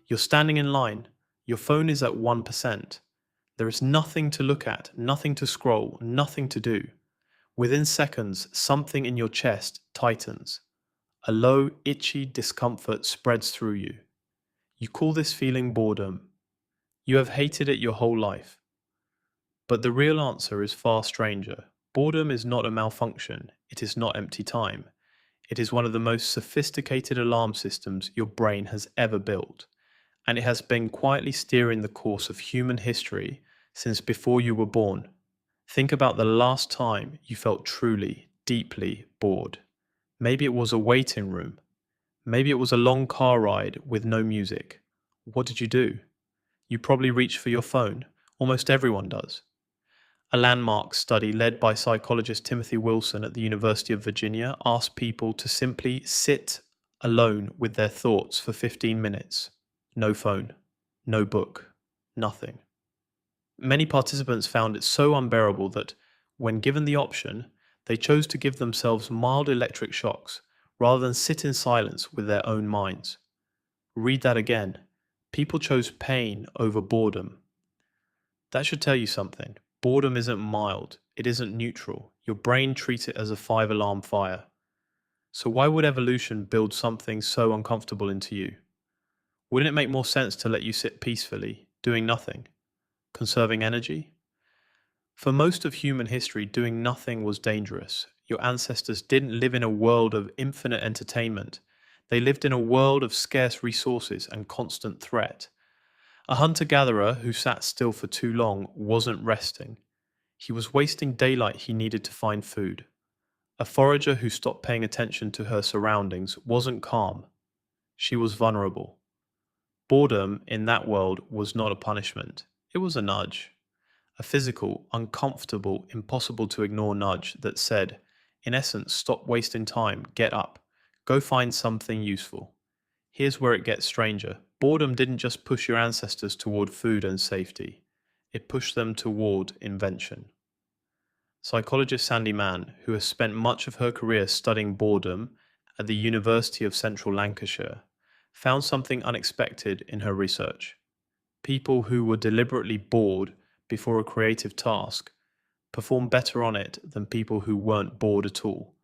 You're standing in line, your phone is at 1%. There is nothing to look at, nothing to scroll, nothing to do. Within seconds, something in your chest tightens. A low, itchy discomfort spreads through you. You call this feeling boredom. You have hated it your whole life. But the real answer is far stranger. Boredom is not a malfunction, it is not empty time. It is one of the most sophisticated alarm systems your brain has ever built, and it has been quietly steering the course of human history since before you were born. Think about the last time you felt truly, deeply bored. Maybe it was a waiting room. Maybe it was a long car ride with no music. What did you do? You probably reached for your phone. Almost everyone does. A landmark study led by psychologist Timothy Wilson at the University of Virginia asked people to simply sit alone with their thoughts for 15 minutes. No phone, no book, nothing. Many participants found it so unbearable that, when given the option, they chose to give themselves mild electric shocks rather than sit in silence with their own minds. Read that again. People chose pain over boredom. That should tell you something. Boredom isn't mild, it isn't neutral. Your brain treats it as a 5-alarm fire. So why would evolution build something so uncomfortable into you? Wouldn't it make more sense to let you sit peacefully, doing nothing, conserving energy? For most of human history, doing nothing was dangerous. Your ancestors didn't live in a world of infinite entertainment. They lived in a world of scarce resources and constant threat. A hunter-gatherer who sat still for too long wasn't resting. He was wasting daylight he needed to find food. A forager who stopped paying attention to her surroundings wasn't calm. She was vulnerable. Boredom in that world was not a punishment. It was a nudge. A physical, uncomfortable, impossible to ignore nudge that said, in essence, stop wasting time, get up, go find something useful. Here's where it gets stranger. Boredom didn't just push your ancestors toward food and safety. It pushed them toward invention. Psychologist Sandi Mann, who has spent much of her career studying boredom at the University of Central Lancashire, found something unexpected in her research. People who were deliberately bored before a creative task performed better on it than people who weren't bored at all.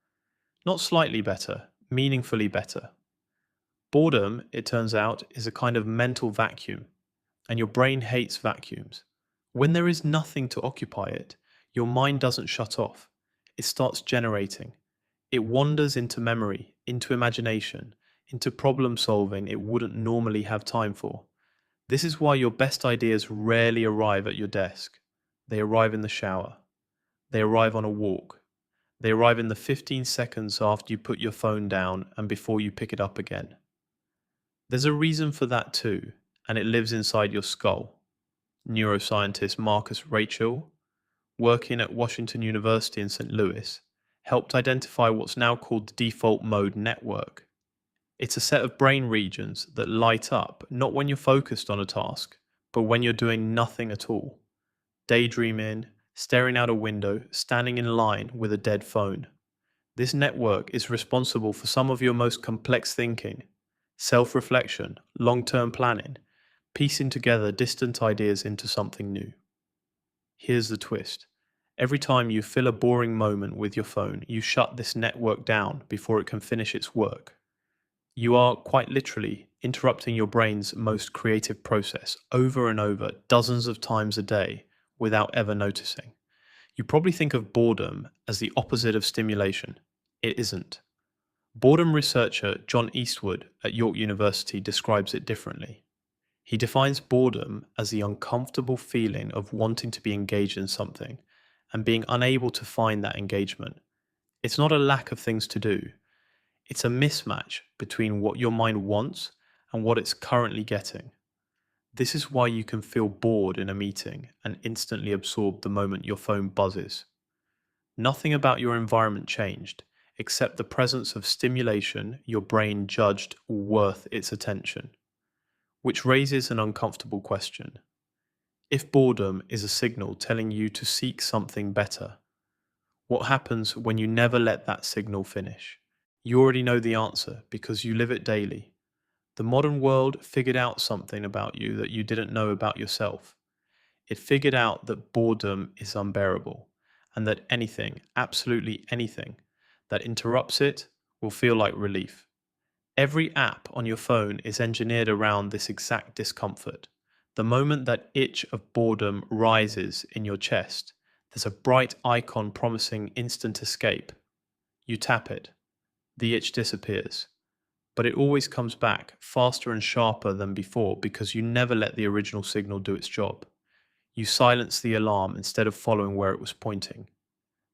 Not slightly better, meaningfully better. Boredom, it turns out, is a kind of mental vacuum, and your brain hates vacuums. When there is nothing to occupy it, your mind doesn't shut off. It starts generating. It wanders into memory, into imagination, into problem solving it wouldn't normally have time for. This is why your best ideas rarely arrive at your desk. They arrive in the shower. They arrive on a walk. They arrive in the 15 seconds after you put your phone down and before you pick it up again. There's a reason for that too, and it lives inside your skull. Neuroscientist Raichle, working at Washington University in St. Louis, helped identify what's now called the default mode network. It's a set of brain regions that light up not when you're focused on a task, but when you're doing nothing at all. Daydreaming, staring out a window, standing in line with a dead phone. This network is responsible for some of your most complex thinking, self-reflection, long-term planning, piecing together distant ideas into something new. Here's the twist. Every time you fill a boring moment with your phone, you shut this network down before it can finish its work. You are, quite literally, interrupting your brain's most creative process over and over, dozens of times a day, without ever noticing. You probably think of boredom as the opposite of stimulation. It isn't. Boredom researcher John Eastwood at York University describes it differently. He defines boredom as the uncomfortable feeling of wanting to be engaged in something and being unable to find that engagement. It's not a lack of things to do. It's a mismatch between what your mind wants and what it's currently getting. This is why you can feel bored in a meeting and instantly absorbed the moment your phone buzzes. Nothing about your environment changed, except the presence of stimulation your brain judged worth its attention. Which raises an uncomfortable question. If boredom is a signal telling you to seek something better, what happens when you never let that signal finish? You already know the answer because you live it daily. The modern world figured out something about you that you didn't know about yourself. It figured out that boredom is unbearable, and that anything, absolutely anything, that interrupts it will feel like relief. Every app on your phone is engineered around this exact discomfort. The moment that itch of boredom rises in your chest, there's a bright icon promising instant escape. You tap it, the itch disappears, but it always comes back faster and sharper than before because you never let the original signal do its job. You silence the alarm instead of following where it was pointing.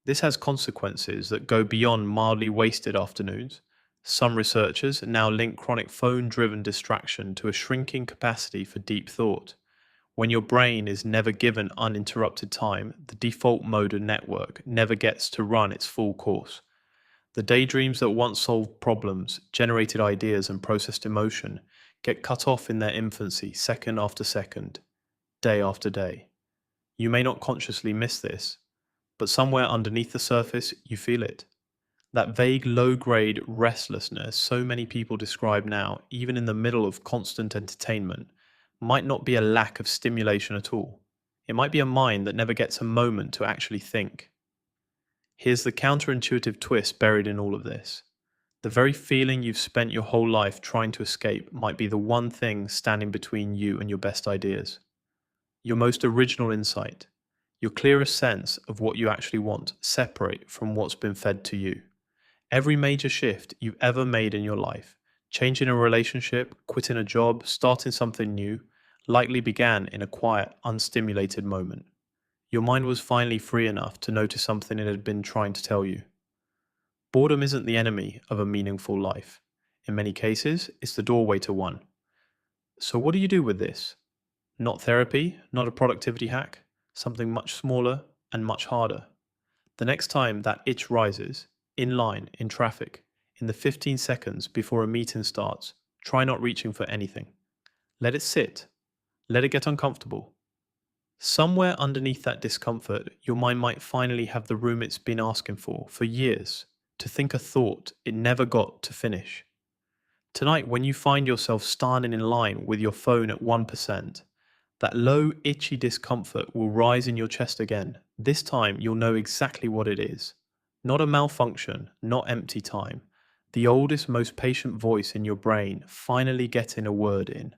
This has consequences that go beyond mildly wasted afternoons. Some researchers now link chronic phone-driven distraction to a shrinking capacity for deep thought. When your brain is never given uninterrupted time, the default mode of network never gets to run its full course. The daydreams that once solved problems, generated ideas, and processed emotion get cut off in their infancy, second after second, day after day. You may not consciously miss this, but somewhere underneath the surface, you feel it. That vague low-grade restlessness so many people describe now, even in the middle of constant entertainment, might not be a lack of stimulation at all. It might be a mind that never gets a moment to actually think. Here's the counterintuitive twist buried in all of this. The very feeling you've spent your whole life trying to escape might be the one thing standing between you and your best ideas. Your most original insight, your clearest sense of what you actually want, separate from what's been fed to you. Every major shift you've ever made in your life, changing a relationship, quitting a job, starting something new, likely began in a quiet, unstimulated moment. Your mind was finally free enough to notice something it had been trying to tell you. Boredom isn't the enemy of a meaningful life. In many cases, it's the doorway to one. So what do you do with this? Not therapy, not a productivity hack, something much smaller and much harder. The next time that itch rises, in line, in traffic, in the 15 seconds before a meeting starts, try not reaching for anything. Let it sit. Let it get uncomfortable. Somewhere underneath that discomfort, your mind might finally have the room it's been asking for years, to think a thought it never got to finish. Tonight, when you find yourself standing in line with your phone at 1%, that low, itchy discomfort will rise in your chest again. This time, you'll know exactly what it is. Not a malfunction, not empty time. The oldest, most patient voice in your brain finally getting a word in.